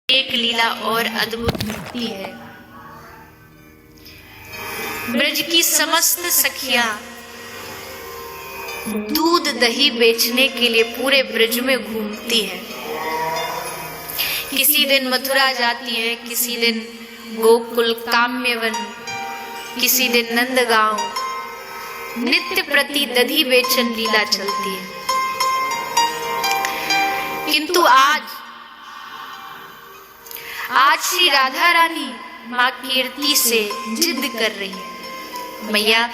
एक लीला और अद्भुत घटती है। ब्रज की समस्त सखियां दूध दही बेचने के लिए पूरे ब्रज में घूमती हैं। किसी दिन मथुरा जाती है, किसी दिन गोकुल काम्यवन, किसी दिन नंदगांव। नित्य प्रति दधी बेचन लीला चलती है। किंतु आज श्री राधा रानी माँ कीर्ति से जिद कर रही है, मैया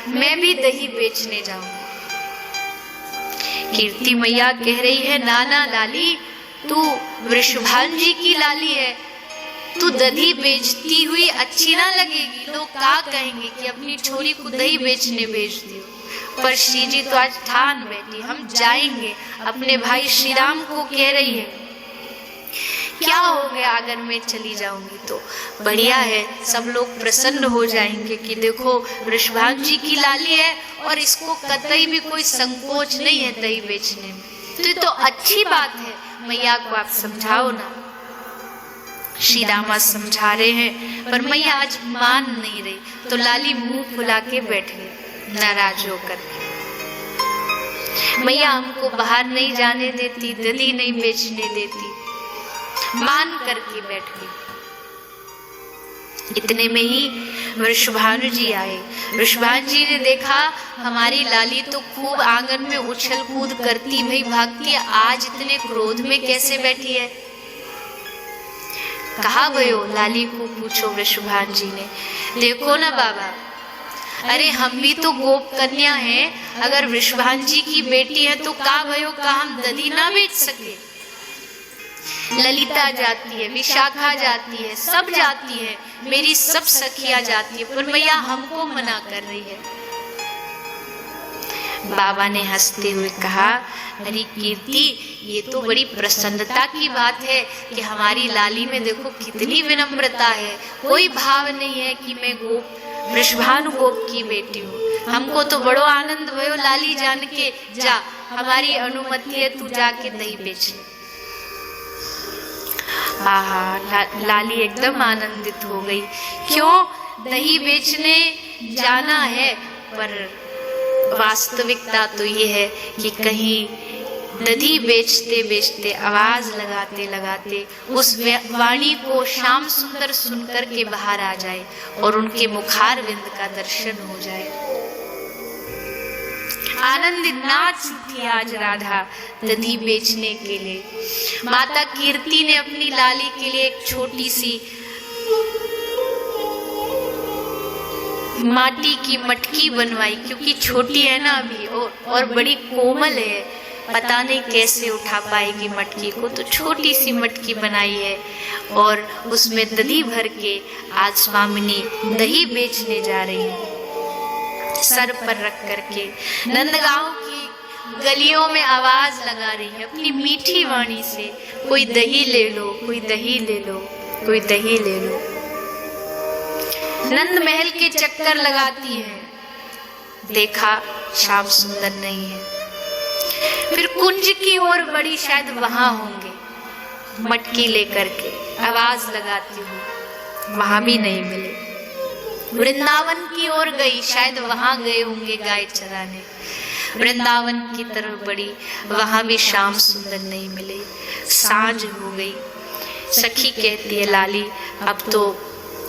मैं भी दही बेचने जाऊंगी। कीर्ति मैया कह रही है, नाना लाली, तू वृषभान जी की लाली है, तू दही बेचती हुई अच्छी ना लगेगी। लोग क्या कहेंगे कि अपनी छोरी को दही बेचने बेच दियो। पर श्री जी तो आज ठान बैठी, हम जाएंगे। अपने भाई श्री राम को कह रही है, क्या हो गया अगर मैं चली जाऊंगी तो बढ़िया है, सब लोग प्रसन्न हो जाएंगे कि देखो वृषभान जी की लाली है और इसको कतई भी कोई संकोच नहीं है दही बेचने में। तो ये तो अच्छी बात है, मैया को आप समझाओ ना। श्री रामा समझा रहे हैं पर मैया आज मान नहीं रही, तो लाली मुंह फुला के बैठ गई नाराज होकर के। मैया हमको बाहर नहीं जाने देती, दही नहीं बेचने देती, मान करके बैठ गई। इतने में ही वृषभानु जी आए। वृषभानु जी ने देखा हमारी लाली तो खूब आंगन में उछल कूद करती भई भागती है, आज इतने क्रोध में कैसे बैठी है। कहा भयो लाली को पूछो वृषभानु जी ने। देखो ना बाबा, अरे हम भी तो गोप कन्या हैं, अगर वृषभानु जी की बेटी है तो का भयो का हम दधी ना बेच सके। ललिता जाती है, विशाखा जाती है, सब जाती है, मेरी सब सखियां जाती है, पर मैया हमको मना कर रही है। बाबा ने हंसते हुए कहा, अरे कीर्ति, ये तो बड़ी प्रसन्नता की बात है कि हमारी लाली में देखो कितनी विनम्रता है। कोई भाव नहीं है कि मैं गोप वृषभानु गोप की बेटी हूँ। हमको तो बड़ो आनंद भयो लाली जान के। जा, हमारी अनुमति है, तू जाके दही बेच ले। लाली एकदम आनंदित हो गई। क्यों? दही बेचने जाना है, पर वास्तविकता तो ये है कि कहीं दही बेचते बेचते आवाज लगाते लगाते उस वाणी को श्याम सुंदर सुनकर के बाहर आ जाए और उनके मुखारविंद का दर्शन हो जाए। आनंदित नाच उठी आज राधा दधी बेचने के लिए। माता कीर्ति ने अपनी लाली के लिए एक छोटी सी माटी की मटकी बनवाई, क्योंकि छोटी है ना अभी और बड़ी कोमल है, पता नहीं कैसे उठा पाएगी मटकी को, तो छोटी सी मटकी बनाई है और उसमें दही भर के आज स्वामिनी दही बेचने जा रही है। सर पर रख करके नंदगांव की गलियों में आवाज लगा रही है अपनी मीठी वाणी से, कोई दही ले लो, कोई दही ले लो, कोई दही ले लो। नंद महल के चक्कर लगाती है, देखा श्याम सुंदर नहीं है। फिर कुंज की ओर बड़ी, शायद वहां होंगे। मटकी लेकर के आवाज लगाती हूँ, वहां भी नहीं मिले। वृंदावन की ओर गई, शायद वहां गए होंगे गाय चराने। वृंदावन की तरफ बढ़ी, वहां भी श्याम सुंदर नहीं मिले। सांझ हो गई। सखी कहती है, लाली अब तो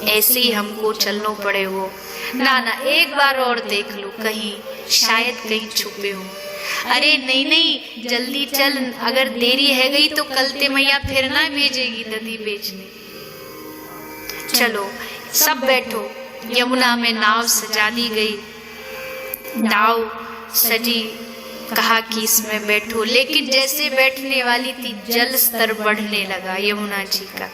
ऐसे ही हमको चलना पड़े हो। ना ना, एक बार और देख लो, कहीं शायद कहीं छुपे हो। अरे नहीं नहीं, जल्दी चल, अगर देरी है गई तो कल ते मैया फिर ना भेजेगी दधी बेचने। चलो सब बैठो। यमुना में नाव सजा दी गई। नाव सजी, कहा कि इसमें बैठो, लेकिन जैसे बैठने वाली थी जल स्तर बढ़ने लगा यमुना जी का,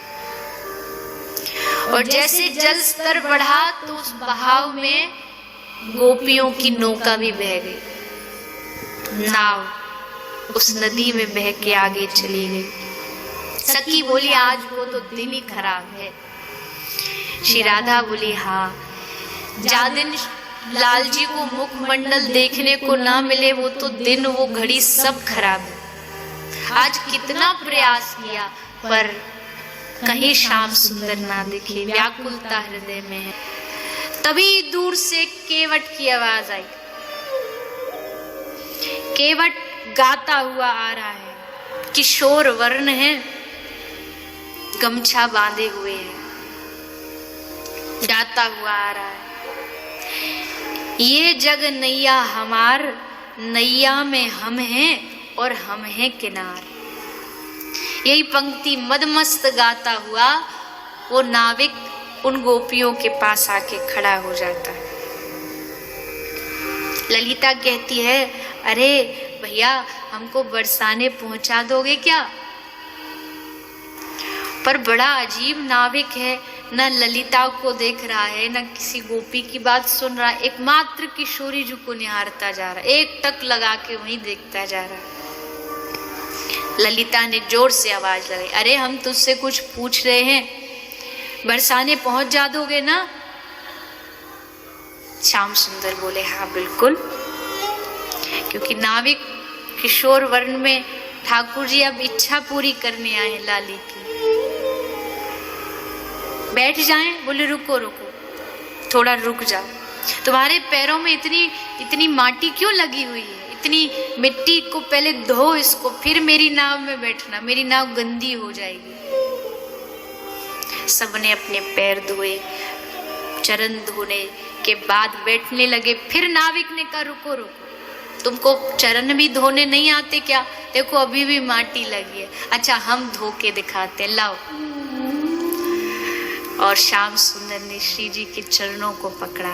और जैसे जल स्तर बढ़ा तो उस बहाव में गोपियों की नौका भी बह गई। नाव उस नदी में बह के आगे चली गई। सखी बोली, आज वो तो दिन ही खराब है। श्री राधा बोली, हाँ, जा दिन लाल जी को मुखमंडल देखने को ना मिले, वो तो दिन वो घड़ी सब खराब है। आज कितना प्रयास किया पर कहीं श्याम सुंदर ना दिखे, व्याकुलता हृदय में है। तभी दूर से केवट की आवाज आई। केवट गाता हुआ आ रहा है, किशोर वर्ण है, गमछा बांधे हुए है, गाता हुआ आ रहा है। ये जग नैया हमार, नैया में हम हैं और हम हैं किनार। यही पंक्ति मदमस्त गाता हुआ वो नाविक उन गोपियों के पास आके खड़ा हो जाता है। ललिता कहती है, अरे भैया हमको बरसाने पहुंचा दोगे क्या? पर बड़ा अजीब नाविक है, न ललिता को देख रहा है, न किसी गोपी की बात सुन रहा है, एकमात्र किशोरी जी को निहारता जा रहा है, एक टक लगा के वहीं देखता जा रहा है। ललिता ने जोर से आवाज लगाई, अरे हम तुझसे कुछ पूछ रहे हैं, बरसाने पहुंच जा दोगे ना? श्याम सुंदर बोले, हाँ बिल्कुल, क्योंकि नाविक किशोर वर्ण में ठाकुर जी अब इच्छा पूरी करने आए हैं लाली की। बैठ जाएं? बोले रुको रुको, थोड़ा रुक जाओ, तुम्हारे पैरों में इतनी माटी क्यों लगी हुई है? इतनी मिट्टी को पहले धो इसको, फिर मेरी नाव में बैठना, मेरी नाव गंदी हो जाएगी। सबने अपने पैर धोए, चरण धोने के बाद बैठने लगे। फिर नाविक ने कहा, रुको रुको, तुमको चरण भी धोने नहीं आते क्या? देखो अभी भी माटी लगी है। अच्छा हम धो के दिखाते हैं, लाओ। और श्याम सुंदर ने श्री जी के चरणों को पकड़ा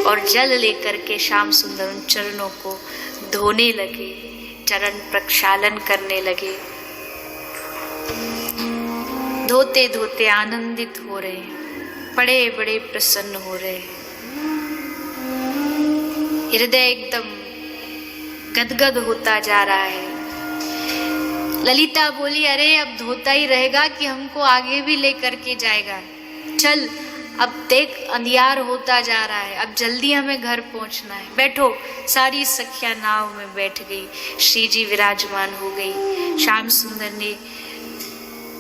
और जल लेकर के श्याम सुंदर उन चरणों को धोने लगे, चरण प्रक्षालन करने लगे। धोते धोते आनंदित हो रहे हैं, बड़े बड़े प्रसन्न हो रहे हैं, हृदय एकदम गदगद होता जा रहा है। ललिता बोली, अरे अब धोता ही रहेगा कि हमको आगे भी लेकर के जाएगा? चल अब देख अंधियार होता जा रहा है, अब जल्दी हमें घर पहुंचना है, बैठो। सारी सखियां नाव में बैठ गई, श्री जी विराजमान हो गई। श्याम सुंदर ने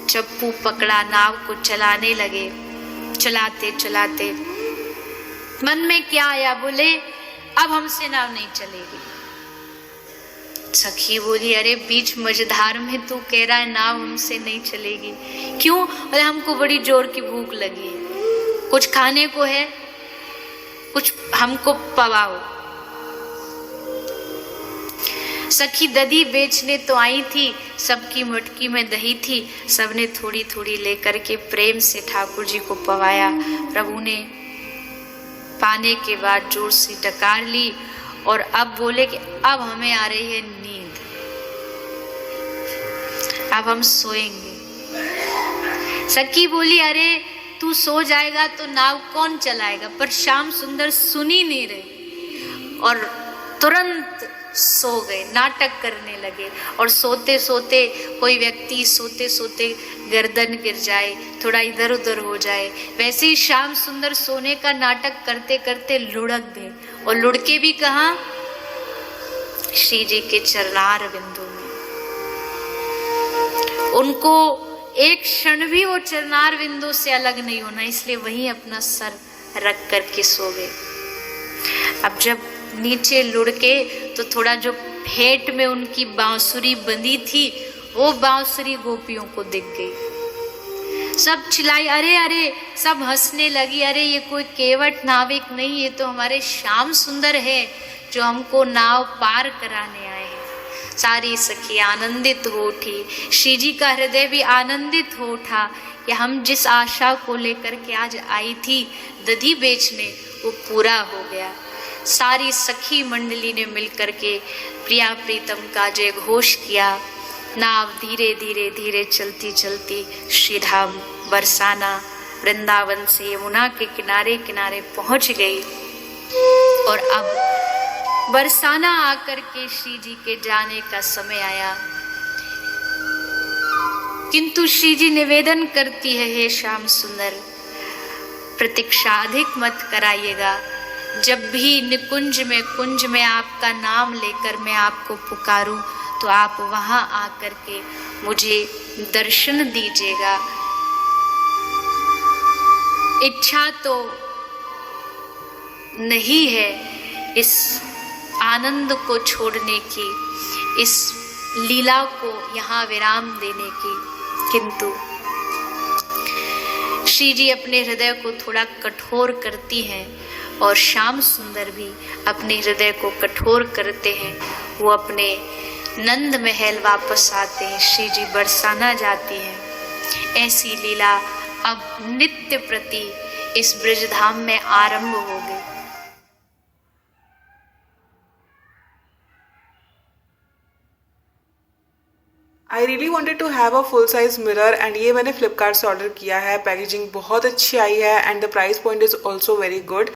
चप्पू पकड़ा, नाव को चलाने लगे। चलाते चलाते मन में क्या आया? बोले अब हमसे नाव नहीं चलेगी। सखी बोली, अरे बीच मझधार में तू कह रहा है नाव हमसे नहीं चलेगी, क्यों? अरे हमको बड़ी जोर की भूख लगी है, कुछ खाने को है, कुछ हमको पवाओ। सखी दही बेचने तो आई थी, सबकी मटकी में दही थी, सबने थोड़ी थोड़ी लेकर के प्रेम से ठाकुर जी को पवाया। प्रभु ने पाने के बाद जोर से डकार ली और अब बोले कि अब हमें आ रही है नींद, अब हम सोएंगे। सखी बोली, अरे तू सो जाएगा तो नाव कौन चलाएगा? पर श्याम सुंदर सुनी नहीं रहे और तुरंत सो गए, नाटक करने लगे। और सोते सोते कोई व्यक्ति सोते सोते गर्दन गिर जाए, थोड़ा इधर उधर हो जाए, वैसे ही श्याम सुंदर सोने का नाटक करते करते लुढ़क गए। और लुढ़के भी कहाँ? श्री जी के चरणार बिंदु में। उनको एक क्षण भी वो चरणार बिंदु से अलग नहीं होना, इसलिए वहीं अपना सर रख करके सो गए। अब जब नीचे लुढ़के तो थोड़ा जो हेट में उनकी बांसुरी बंधी थी, वो बांसुरी गोपियों को दिख गई। सब चिल्लाई, अरे अरे, सब हंसने लगी, अरे ये कोई केवट नाविक नहीं, ये तो हमारे श्याम सुंदर है जो हमको नाव पार कराने आए हैं। सारी सखी आनंदित हो उठी, श्री जी का हृदय भी आनंदित हो उठा कि हम जिस आशा को लेकर के आज आई थी दधी बेचने, वो पूरा हो गया। सारी सखी मंडली ने मिलकर के प्रिया प्रीतम का जय घोष किया। नाव धीरे धीरे धीरे चलती चलती श्रीधाम बरसाना वृंदावन से यमुना के किनारे किनारे पहुंच गई। और अब बरसाना आकर के श्री जी के जाने का समय आया, किंतु श्री जी निवेदन करती है, हे श्याम सुंदर, प्रतीक्षा अधिक मत कराइएगा। जब भी निकुंज में कुंज में आपका नाम लेकर मैं आपको पुकारूं तो आप वहां आकर के मुझे दर्शन दीजिएगा। इच्छा तो नहीं है इस आनंद को छोड़ने की, इस लीला को यहाँ विराम देने की, किंतु श्री जी अपने हृदय को थोड़ा कठोर करती हैं और श्याम सुंदर भी अपने हृदय को कठोर करते हैं। वो अपने नंद महल वापस आते हैं, श्री जी बरसाना जाती हैं। ऐसी लीला अब नित्य प्रति इस ब्रजधाम में आरंभ हो गई। I really wanted to have a full size mirror and ये मैंने फ्लिपकार्ट से ऑर्डर किया है। पैकेजिंग बहुत अच्छी आई है and the price point is also very good.